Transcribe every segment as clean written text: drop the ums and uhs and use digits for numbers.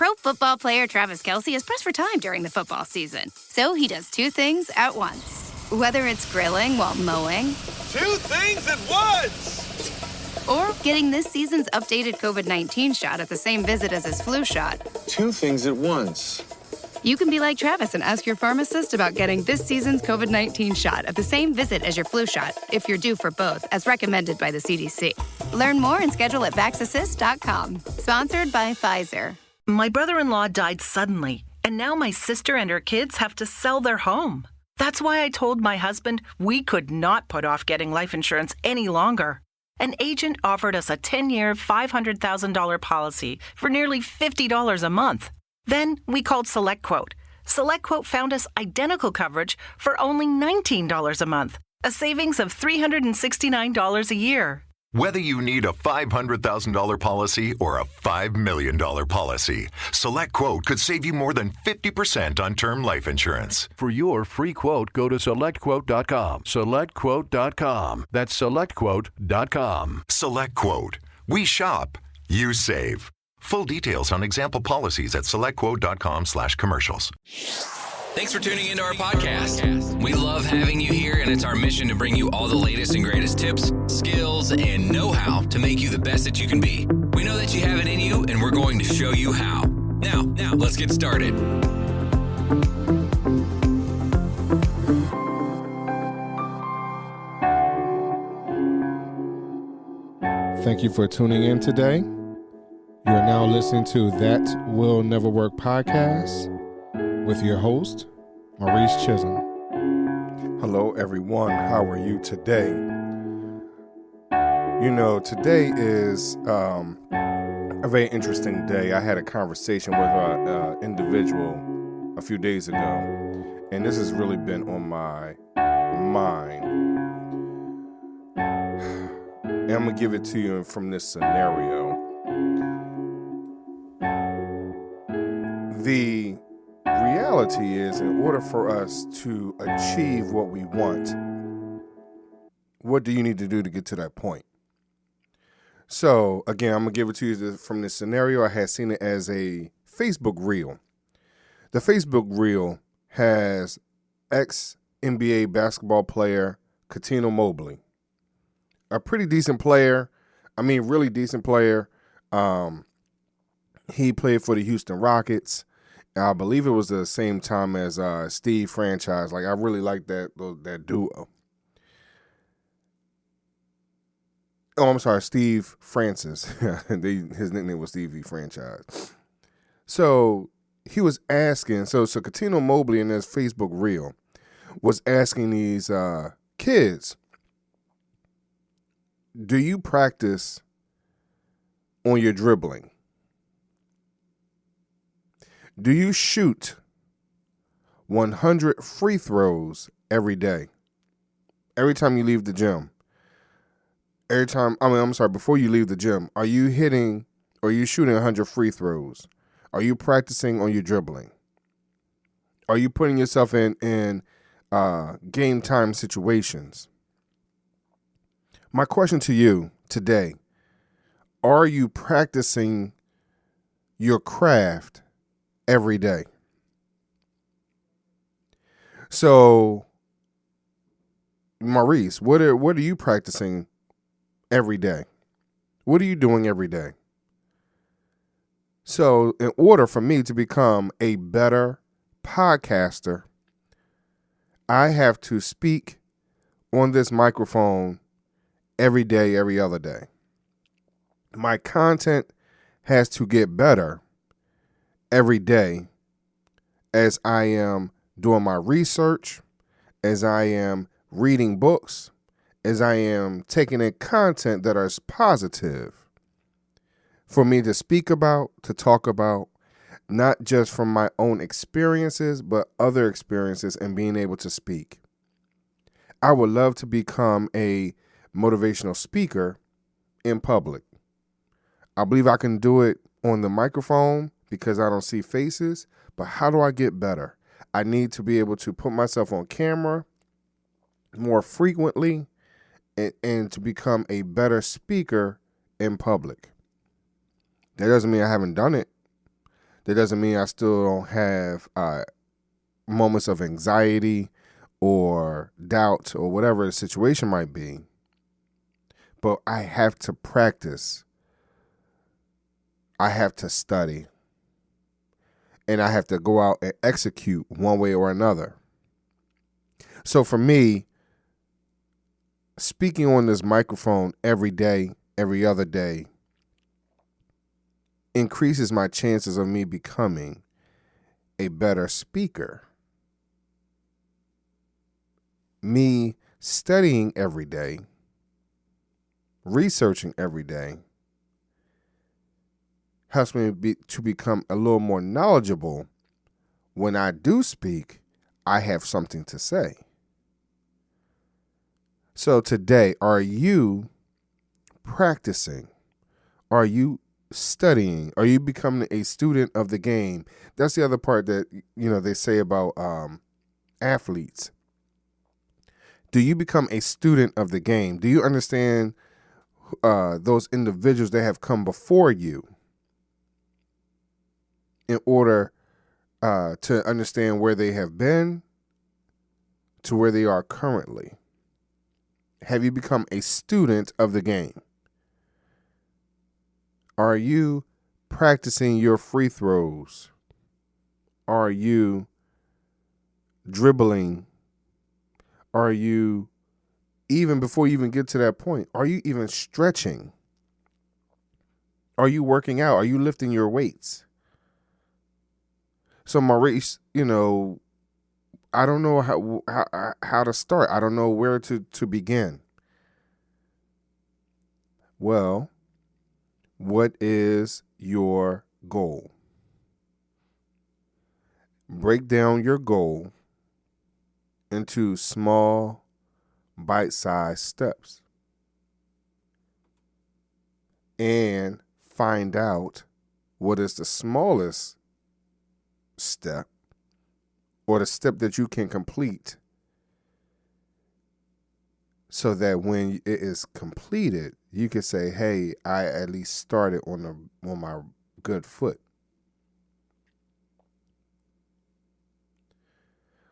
Pro Football player Travis Kelce is pressed for time during the football season. So he does two things at once. Whether it's grilling while mowing. Two things at once! Or getting this season's updated COVID-19 shot at the same visit as his flu shot. Two things at once. You can be like Travis and ask your pharmacist about getting this season's COVID-19 shot at the same visit as your flu shot, if you're due for both, as recommended by the CDC. Learn more and schedule at vaxassist.com. Sponsored by Pfizer. My brother-in-law died suddenly, and now my sister and her kids have to sell their home. That's why I told my husband we could not put off getting life insurance any longer. An agent offered us a 10-year, $500,000 policy for nearly $50 a month. Then we called SelectQuote. SelectQuote found us identical coverage for only $19 a month, a savings of $369 a year. Whether you need a $500,000 policy or a $5 million policy, SelectQuote could save you more than 50% on term life insurance. For your free quote, go to SelectQuote.com. SelectQuote.com. That's SelectQuote.com. SelectQuote. We shop. You save. Full details on example policies at SelectQuote.com/commercials. Thanks for tuning into our podcast. We love having you here, and it's our mission to bring you all the latest and greatest tips, skills, and know-how to make you the best that you can be. We know that you have it in you, and we're going to show you how. Now, let's get started. Thank you for tuning in today. You are now listening to That Will Never Work Podcast with your host, Maurice Chisholm. Hello, everyone. How are you today? You know, today is a very interesting day. I had a conversation with an individual a few days ago, and this has really been on my mind. And I'm going to give it to you from this scenario. The reality is, in order for us to achieve what we want, what do you need to do to get to that point? So, again, I'm going to give it to you from this scenario. I had seen it as a Facebook reel. The Facebook reel has ex-NBA basketball player Cuttino Mobley, a pretty decent player. I mean, really decent player. He played for the Houston Rockets. I believe it was the same time as Steve Franchise. Like, I really like that duo. Oh, I'm sorry, Steve Francis. His nickname was Stevie Franchise. So he was asking, so Cuttino Mobley in his Facebook reel was asking these kids, do you practice on your dribbling? Do you shoot 100 free throws every day? Every time you leave the gym? Before you leave the gym, are you shooting 100 free throws? Are you practicing on your dribbling? Are you putting yourself in game time situations? My question to you today, are you practicing your craft every day? So, Maurice, what are you practicing every day? What are you doing every day? So, in order for me to become a better podcaster, I have to speak on this microphone every day, every other day. My content has to get better every day as I am doing my research, as I am reading books, as I am taking in content that is positive for me to speak about, to talk about, not just from my own experiences, but other experiences and being able to speak. I would love to become a motivational speaker in public. I believe I can do it on the microphone because I don't see faces, but how do I get better? I need to be able to put myself on camera more frequently and to become a better speaker in public. That doesn't mean I haven't done it. That doesn't mean I still don't have moments of anxiety or doubt or whatever the situation might be. But I have to practice. I have to study. And I have to go out and execute one way or another. So for me, speaking on this microphone every day, every other day, increases my chances of me becoming a better speaker. Me studying every day, researching every day, helps me to become a little more knowledgeable. When I do speak, I have something to say. So today, are you practicing? Are you studying? Are you becoming a student of the game? That's the other part that, they say about athletes. Do you become a student of the game? Do you understand those individuals that have come before you in order to understand where they have been to where they are currently? Have you become a student of the game? Are you practicing your free throws? Are you dribbling? Are you, even before you even get to that point, are you even stretching? Are you working out? Are you lifting your weights? So Maurice, I don't know how to start. I don't know where to begin. Well, what is your goal? Break down your goal into small, bite-sized steps. And find out what is the smallest step or the step that you can complete, so that when it is completed, you can say, hey, I at least started on my good foot.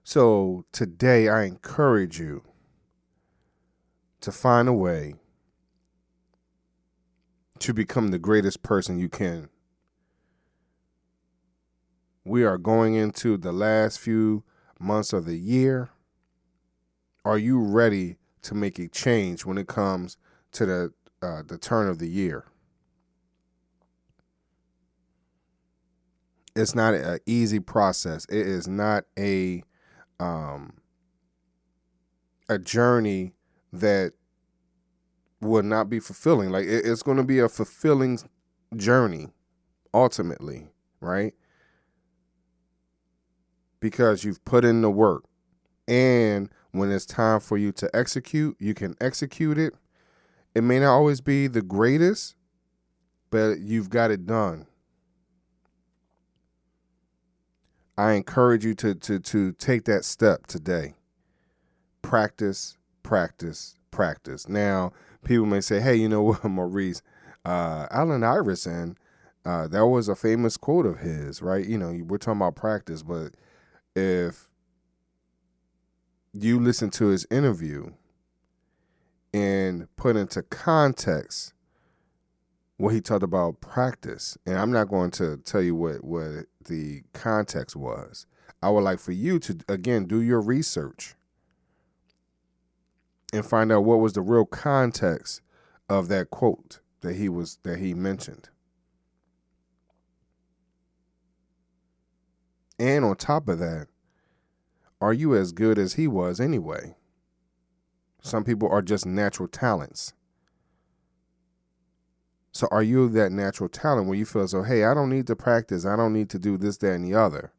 So today I encourage you to find a way to become the greatest person you can. We are going into the last few months of the year. Are you ready to make a change when it comes to the turn of the year? It's not an easy process. It is not a journey that will not be fulfilling. Like it's going to be a fulfilling journey ultimately, right? Because you've put in the work, and when it's time for you to execute, you can execute it. It may not always be the greatest, but you've got it done. I encourage you to take that step today. Practice, practice, practice. Now, people may say, hey, you know what, Maurice, Allen Iverson, that was a famous quote of his, right? We're talking about practice, but if you listen to his interview and put into context what he talked about practice, and I'm not going to tell you what the context was. I would like for you to, again, do your research and find out what was the real context of that quote that he mentioned. And on top of that, are you as good as he was anyway? Some people are just natural talents. So are you that natural talent where you feel so, hey, I don't need to practice. I don't need to do this, that, and the other.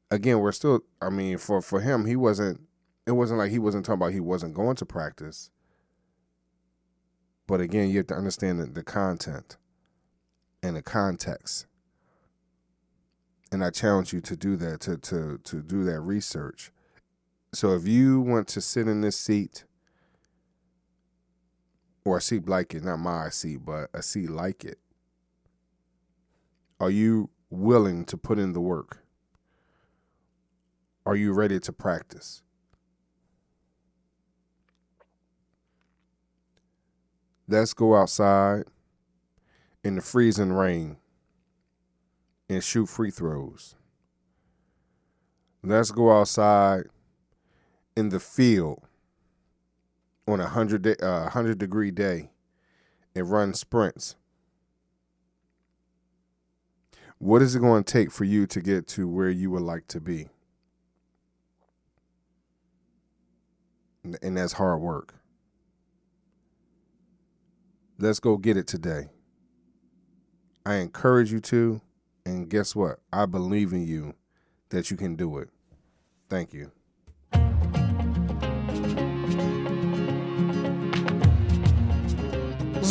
Again, we're still, for him, it wasn't like he wasn't talking about he wasn't going to practice. But again, you have to understand the content and the context. And I challenge you to do that, to do that research. So if you want to sit in this seat, or a seat like it, not my seat, but a seat like it, are you willing to put in the work? Are you ready to practice? Let's go outside in the freezing rain and shoot free throws. Let's go outside in the field on a 100-degree day and run sprints. What is it going to take for you to get to where you would like to be? And that's hard work. Let's go get it today. I encourage you to, and guess what? I believe in you that you can do it. Thank you.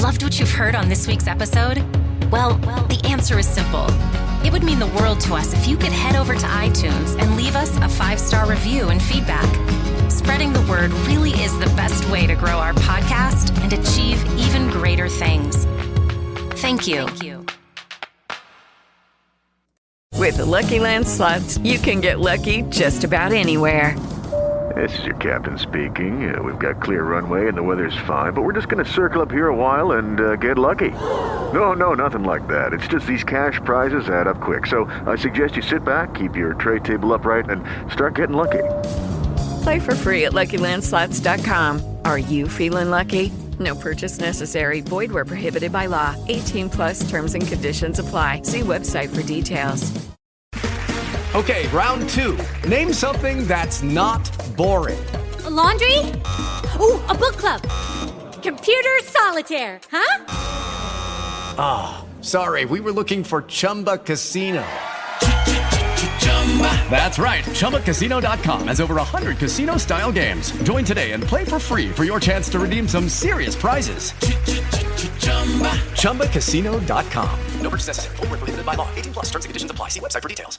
Loved what you've heard on this week's episode? Well, the answer is simple. It would mean the world to us if you could head over to iTunes and leave us a 5-star review and feedback. Spreading the word really is the best way to grow our podcast and achieve even greater things. Thank you. With the Lucky Land Slots, you can get lucky just about anywhere. This is your captain speaking. We've got clear runway and the weather's fine, but we're just going to circle up here a while and get lucky. No, nothing like that. It's just these cash prizes add up quick. So I suggest you sit back, keep your tray table upright, and start getting lucky. Play for free at LuckyLandSlots.com. Are you feeling lucky? No purchase necessary. Void where prohibited by law. 18+ terms and conditions apply. See website for details. Okay, round 2. Name something that's not boring. A laundry? Ooh, a book club. Computer solitaire, huh? Ah, sorry, we were looking for Chumba Casino. That's right, ChumbaCasino.com has over 100 casino-style games. Join today and play for free for your chance to redeem some serious prizes. ChumbaCasino.com. No purchase necessary. Void where prohibited by law. 18+ terms and conditions apply. See website for details.